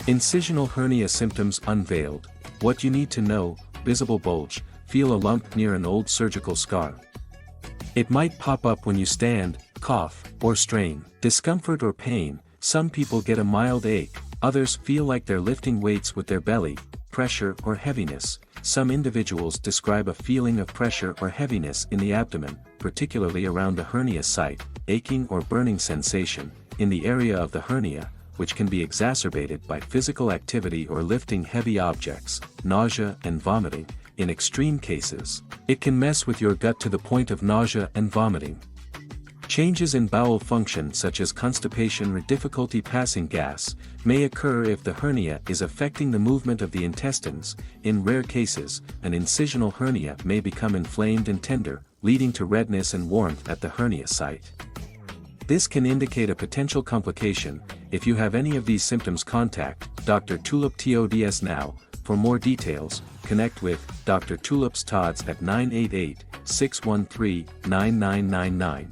Incisional hernia symptoms unveiled. What you need to know: visible bulge, feel a lump near an old surgical scar. It might pop up when you stand, cough, or strain. Discomfort or pain: some people get a mild ache, others feel like they're lifting weights with their belly. Pressure or heaviness: some individuals describe a feeling of pressure or heaviness in the abdomen, particularly around the hernia site, aching or burning sensation in the area of the hernia, which can be exacerbated by physical activity or lifting heavy objects. Nausea and vomiting: in extreme cases, it can mess with your gut to the point of nausea and vomiting. Changes in bowel function such as constipation or difficulty passing gas may occur if the hernia is affecting the movement of the intestines. In rare cases, an incisional hernia may become inflamed and tender, leading to redness and warmth at the hernia site. This can indicate a potential complication. If you have any of these symptoms, contact Dr. Tulip TODS now. For more details, connect with Dr. Tulip's TODS at 988-613-9999.